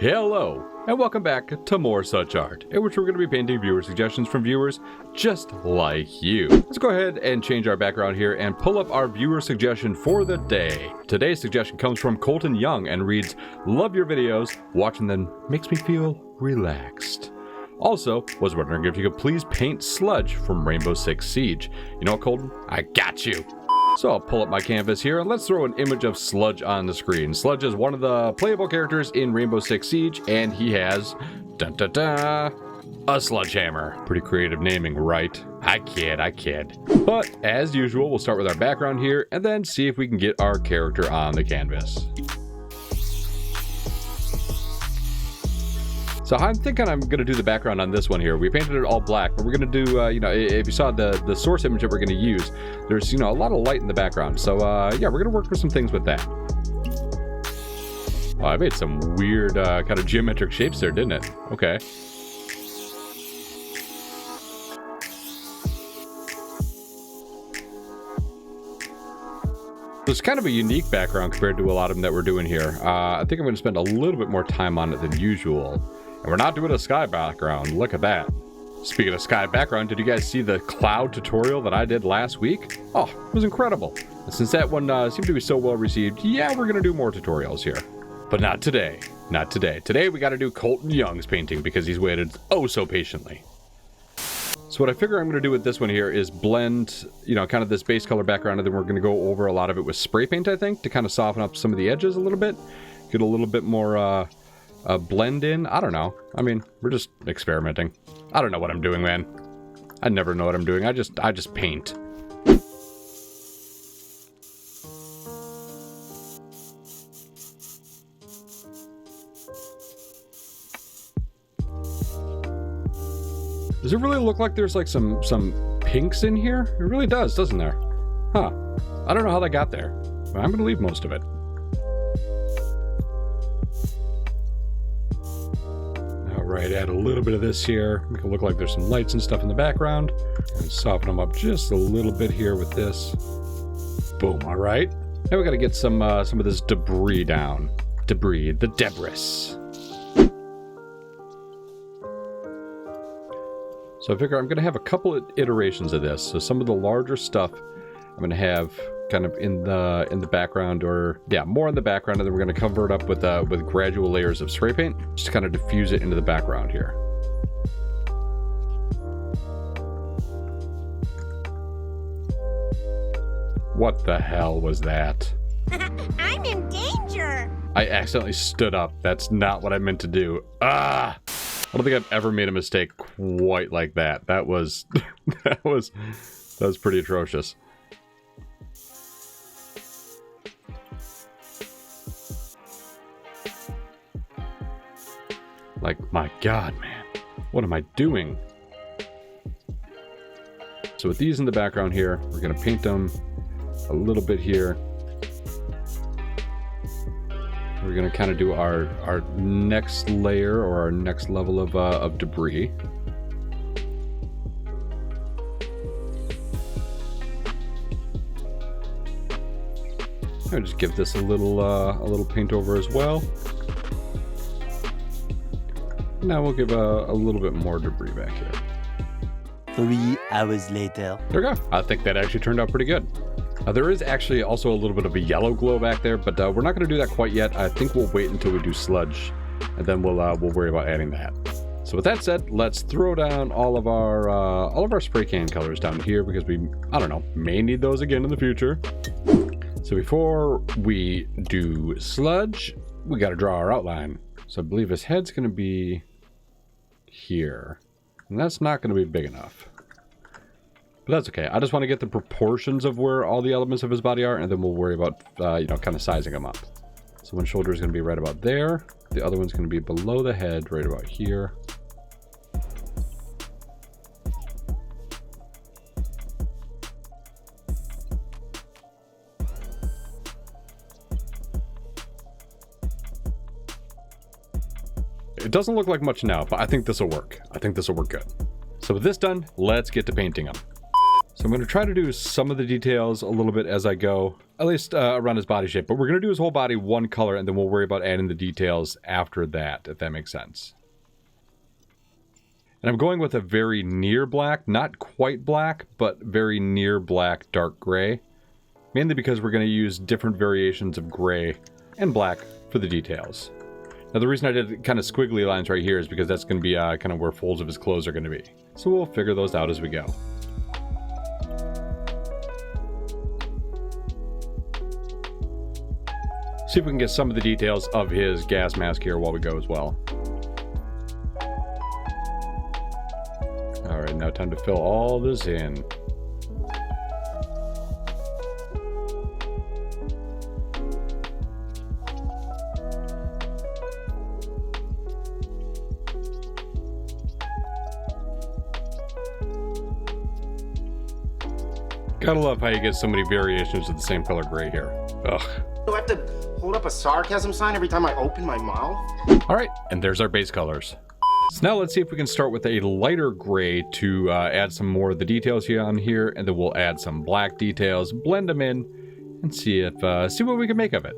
Hello, and welcome back to more SuchArt, in which we're going to be painting viewer suggestions from viewers just like you. Let's go ahead and change our background here and pull up our viewer suggestion for the day. Today's suggestion comes from Colton Young and reads, "Love your videos, watching them makes me feel relaxed. Also, was wondering if you could please paint Sledge from Rainbow Six Siege. You know what, Colton? I got you." So I'll pull up my canvas here and let's throw an image of Sledge on the screen. Sledge is one of the playable characters in Rainbow Six Siege, and he has, a sledgehammer. Pretty creative naming, right? I kid. But as usual, we'll start with our background here and then see if we can get our character on the canvas. So I'm thinking I'm going to do the background on this one here. We painted it all black, but we're going to do, if you saw the source image that we're going to use, there's, a lot of light in the background. So, yeah, we're going to work with some things with that. Well, I made some weird kind of geometric shapes there, didn't it? Okay. It's kind of a unique background compared to a lot of them that we're doing here. I think I'm going to spend a little bit more time on it than usual. And we're not doing a sky background. Look at that. Speaking of sky background, did you guys see the cloud tutorial that I did last week? Oh, it was incredible. And since that one seemed to be so well received, yeah, we're going to do more tutorials here. But not today. Not today. Today we got to do Colton Young's painting because he's waited oh so patiently. So what I figure I'm going to do with this one here is blend, kind of this base color background, and then we're going to go over a lot of it with spray paint, I think, to kind of soften up some of the edges a little bit. Get a little bit more blend in. I don't know. I mean, we're just experimenting. I don't know what I'm doing, man. I never know what I'm doing. I just paint. Does it really look like there's like some pinks in here? It really does, doesn't there? Huh. I don't know how they got there. But I'm gonna leave most of it. Alright, add a little bit of this here. Make it look like there's some lights and stuff in the background. And soften them up just a little bit here with this. Boom, alright. Now we gotta get some of this debris down. The debris. So I figure I'm going to have a couple of iterations of this. So some of the larger stuff I'm going to have kind of in the background, or yeah, more in the background, and then we're going to cover it up with gradual layers of spray paint, just to kind of diffuse it into the background here. What the hell was that? I'm in danger. I accidentally stood up. That's not what I meant to do. Ah! I don't think I've ever made a mistake quite like that. That was that was pretty atrocious. Like, my God, man. What am I doing? So with these in the background here, we're going to paint them a little bit here. We're going to kind of do our next layer, or our next level of debris. I'll just give this a little paint over as well. Now we'll give a little bit more debris back here. 3 hours later. There we go. I think that actually turned out pretty good. There is actually also a little bit of a yellow glow back there, but we're not going to do that quite yet. I think we'll wait until we do Sledge, and then we'll worry about adding that. So with that said, let's throw down all of our spray can colors down here, because we, I don't know, may need those again in the future. So before we do Sledge, we got to draw our outline. So I believe his head's going to be here, and that's not going to be big enough. But that's okay. I just want to get the proportions of where all the elements of his body are, and then we'll worry about, kind of sizing them up. So one shoulder is going to be right about there. The other one's going to be below the head, right about here. It doesn't look like much now, but I think this will work. I think this will work good. So with this done, let's get to painting them. So I'm going to try to do some of the details a little bit as I go, at least around his body shape. But we're going to do his whole body one color, and then we'll worry about adding the details after that, if that makes sense. And I'm going with a very near black, not quite black, but very near black dark gray. Mainly because we're going to use different variations of gray and black for the details. Now the reason I did kind of squiggly lines right here is because that's going to be kind of where folds of his clothes are going to be. So we'll figure those out as we go. See if we can get some of the details of his gas mask here while we go as well. Alright, now time to fill all this in. Gotta love how you get so many variations of the same color gray here. Ugh. Do I have to hold up a sarcasm sign every time I open my mouth? Alright, and there's our base colors. So now let's see if we can start with a lighter gray to add some more of the details here on here, and then we'll add some black details, blend them in, and see what we can make of it.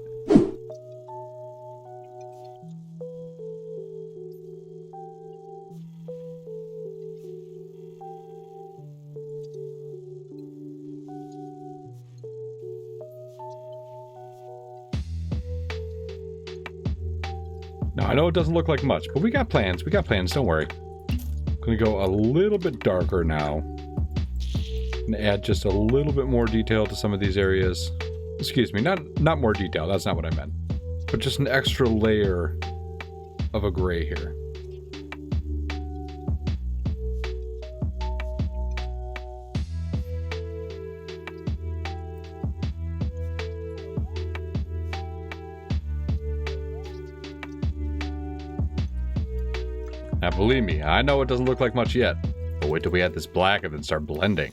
Now, I know it doesn't look like much, but we got plans, don't worry. I'm gonna go a little bit darker now. And add just a little bit more detail to some of these areas. Excuse me, not more detail, that's not what I meant. But just an extra layer of a gray here. Now believe me, I know it doesn't look like much yet, but wait till we add this black and then start blending.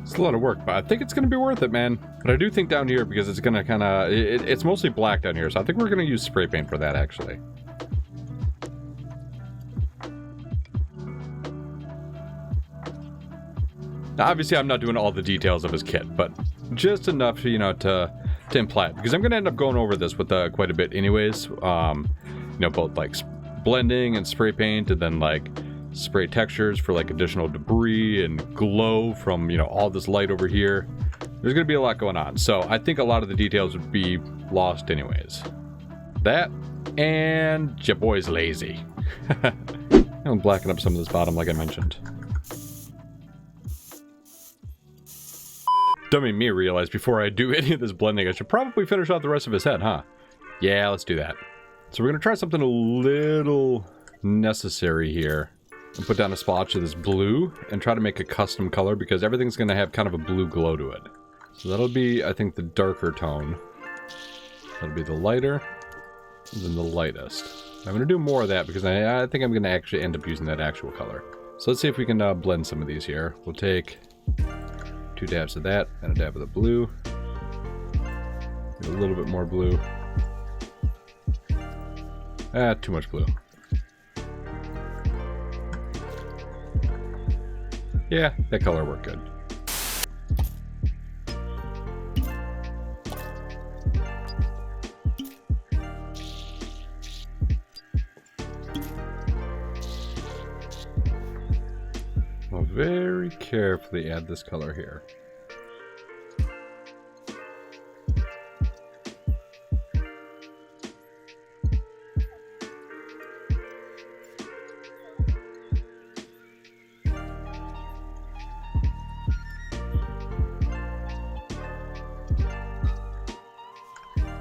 It's a lot of work, but I think it's going to be worth it, man. But I do think down here, because it's going to kind of... It's mostly black down here, so I think we're going to use spray paint for that, actually. Now, obviously, I'm not doing all the details of his kit, but just enough, you know, to imply it. Because I'm going to end up going over this with quite a bit anyways. You know, both, like, blending and spray paint, and then, like... spray textures for like additional debris and glow from, you know, all this light over here. There's gonna be a lot going on, so I think a lot of the details would be lost anyways. That and your boy's lazy. I'm blacking up some of this bottom like I mentioned. Dummy me realized before I do any of this blending I should probably finish out the rest of his head, huh? Yeah, let's do that. So we're gonna try something a little necessary here. And put down a splotch of this blue and try to make a custom color because everything's going to have kind of a blue glow to it. So that'll be, I think, the darker tone. That'll be the lighter and then the lightest. I'm going to do more of that because I think I'm going to actually end up using that actual color. So let's see if we can blend some of these here. We'll take 2 dabs of that and a dab of the blue. A little bit more blue. Too much blue. Yeah, that color worked good. I'll very carefully add this color here.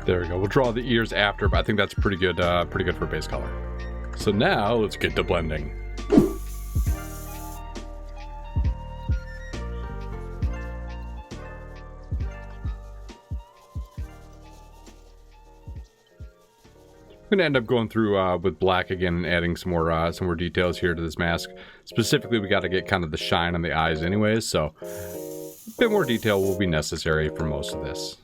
There we go. We'll draw the ears after, but I think that's pretty good for base color. So now let's get to blending. I'm gonna end up going through with black again and adding some more details here to this mask. Specifically, we got to get kind of the shine on the eyes anyways, so a bit more detail will be necessary for most of this.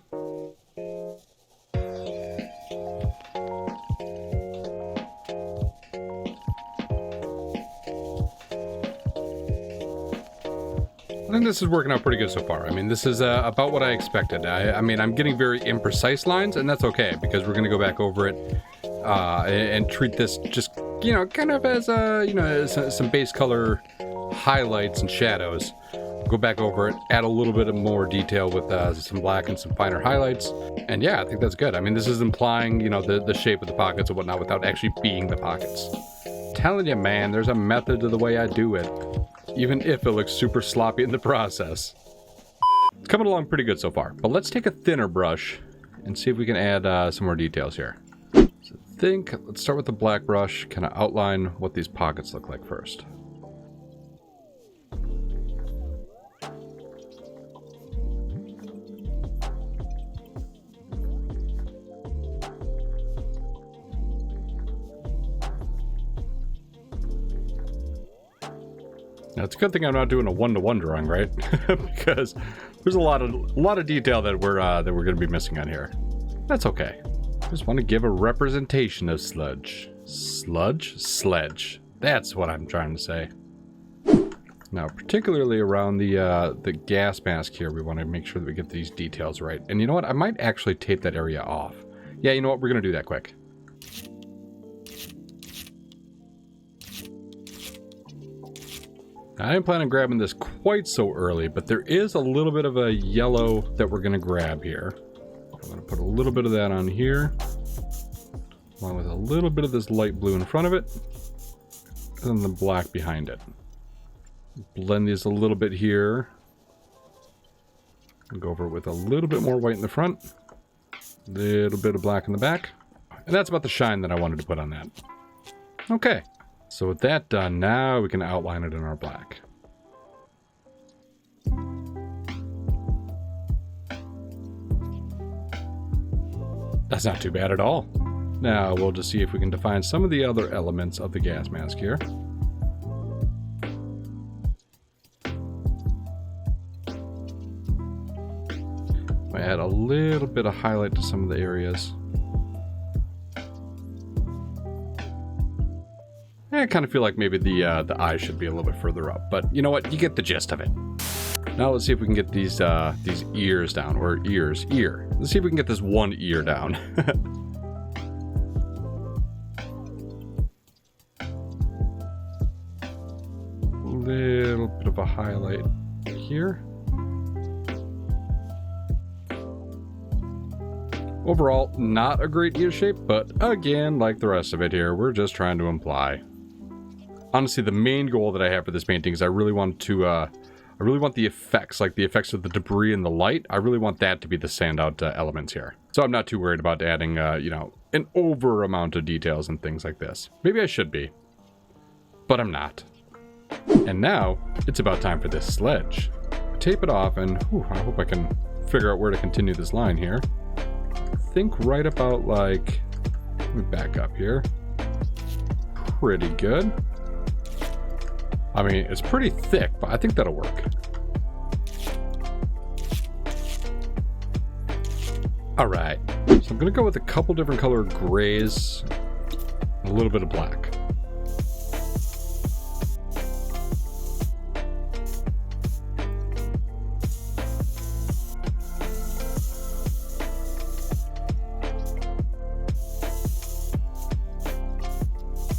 I think this is working out pretty good so far. I mean, this is about what I expected. I mean, I'm getting very imprecise lines, and that's okay, because we're going to go back over it and treat this just, you know, kind of as, you know, some base color highlights and shadows. Go back over it, add a little bit of more detail with some black and some finer highlights. And yeah, I think that's good. I mean, this is implying, you know, the shape of the pockets and whatnot without actually being the pockets. Telling you, man, there's a method to the way I do it. Even if it looks super sloppy in the process. It's coming along pretty good so far. But let's take a thinner brush and see if we can add some more details here. So let's start with the black brush, kind of outline what these pockets look like first. Now, it's a good thing I'm not doing a one-to-one drawing, right? Because there's a lot of detail that we're going to be missing on here. That's okay. Just want to give a representation of sludge. Sledge. That's what I'm trying to say. Now, particularly around the gas mask here, we want to make sure that we get these details right. And you know what? I might actually tape that area off. Yeah, you know what? We're going to do that quick. I didn't plan on grabbing this quite so early, but there is a little bit of a yellow that we're going to grab here. I'm going to put a little bit of that on here, along with a little bit of this light blue in front of it, and then the black behind it. Blend these a little bit here. Go over it with a little bit more white in the front, a little bit of black in the back, and that's about the shine that I wanted to put on that. Okay. So with that done, now we can outline it in our black. That's not too bad at all. Now we'll just see if we can define some of the other elements of the gas mask here. I add a little bit of highlight to some of the areas. I kind of feel like maybe the eye should be a little bit further up, but you know what? You get the gist of it. Now let's see if we can get these ears down, or ear. Let's see if we can get this one ear down. Little bit of a highlight here. Overall, not a great ear shape, but again, like the rest of it here, we're just trying to imply. Honestly, the main goal that I have for this painting is I really want the effects, like the effects of the debris and the light. I really want that to be the standout elements here. So I'm not too worried about adding, you know, an over amount of details and things like this. Maybe I should be, but I'm not. And now it's about time for this sledge. Tape it off, and whew, I hope I can figure out where to continue this line here. I think right about like, let me back up here. Pretty good. I mean, it's pretty thick, but I think that'll work. All right, so I'm gonna go with a couple different color grays, and a little bit of black.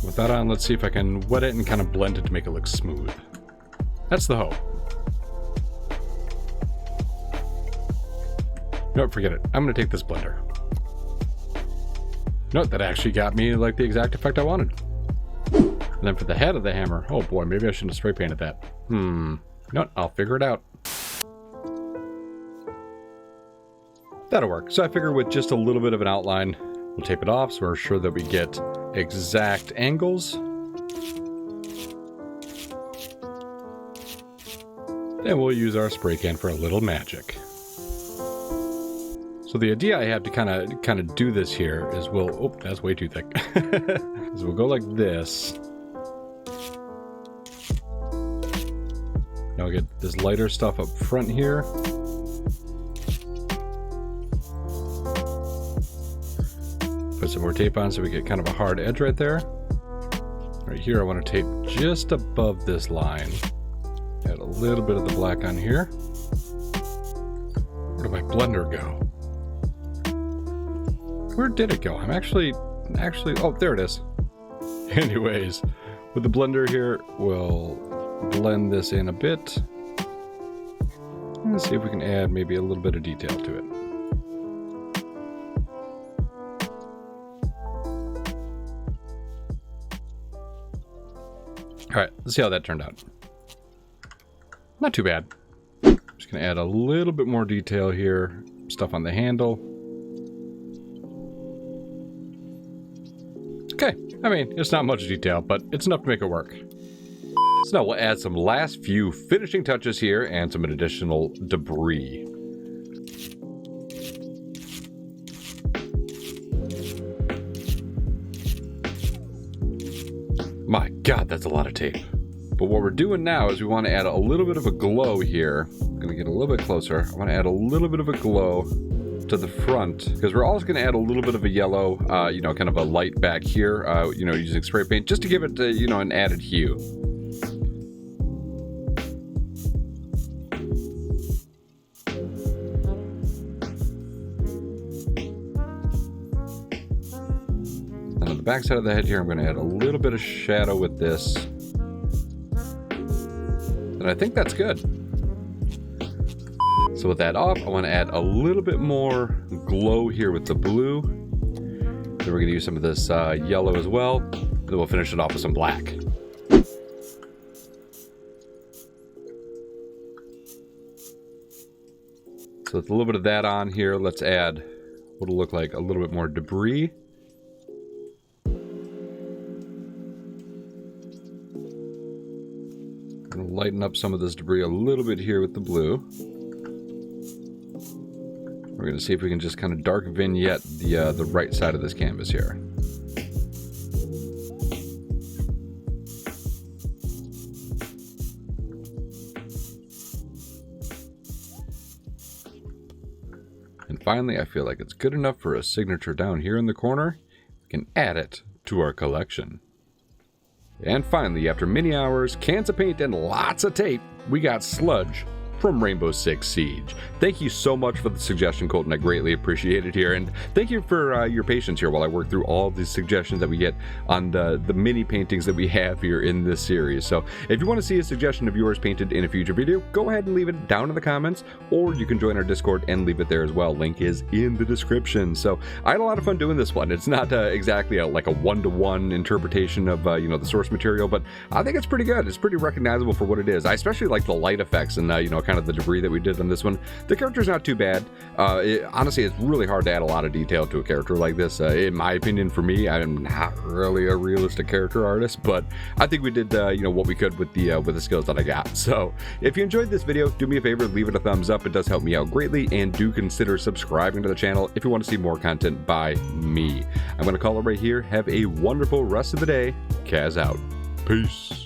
With that on, let's see if I can wet it and kind of blend it to make it look smooth. That's the hope. No, forget it. I'm going to take this blender. No, that actually got me like the exact effect I wanted. And then for the head of the hammer, oh boy, maybe I shouldn't have spray painted that. No, I'll figure it out. That'll work. So I figure with just a little bit of an outline, we'll tape it off so we're sure that we get exact angles. Then we'll use our spray can for a little magic. So So the idea I have to kind of do this here is oh, that's way too thick. is we'll go like this. Now we'll get this lighter stuff up front here. Put some more tape on so we get kind of a hard edge right there. Right here, I want to tape just above this line. Add a little bit of the black on here. Where did my blender go? Where did it go? I'm actually, oh, there it is. Anyways, with the blender here, we'll blend this in a bit. Let's see if we can add maybe a little bit of detail to it. All right, let's see how that turned out. Not too bad. Just gonna add a little bit more detail here. Stuff on the handle. Okay, I mean, it's not much detail, but it's enough to make it work. So now we'll add some last few finishing touches here and some additional debris. My God, that's a lot of tape. But what we're doing now is we want to add a little bit of a glow here. I'm going to get a little bit closer. I want to add a little bit of a glow to the front because we're also going to add a little bit of a yellow, you know, kind of a light back here, you know, using spray paint just to give it, you know, an added hue. And on the back side of the head here, I'm going to add a little bit of shadow with this. And I think that's good. So with that off, I want to add a little bit more glow here with the blue. Then we're going to use some of this yellow as well. Then we'll finish it off with some black. So with a little bit of that on here, let's add what'll look like a little bit more debris. I'm going to lighten up some of this debris a little bit here with the blue. We're going to see if we can just kind of dark vignette the right side of this canvas here. And finally, I feel like it's good enough for a signature down here in the corner. We can add it to our collection. And finally, after many hours, cans of paint, and lots of tape, we got Sledge from Rainbow Six Siege. Thank you so much for the suggestion, Colton. I greatly appreciate it here. And thank you for your patience here while I work through all these suggestions that we get on the mini paintings that we have here in this series. So if you want to see a suggestion of yours painted in a future video, go ahead and leave it down in the comments, or you can join our Discord and leave it there as well. Link is in the description. So I had a lot of fun doing this one. It's not exactly like a one-to-one interpretation of you know, the source material, but I think it's pretty good. It's pretty recognizable for what it is. I especially like the light effects and you know, kind of the debris that we did on this one. The character's not too bad. Honestly, it's really hard to add a lot of detail to a character like this. In my opinion, for me, I'm not really a realistic character artist, but I think we did you know, what we could with the skills that I got. So if you enjoyed this video, do me a favor, leave it a thumbs up. It does help me out greatly, and do consider subscribing to the channel if you want to see more content by me. I'm going to call it right here. Have a wonderful rest of the day. Kaz out. Peace.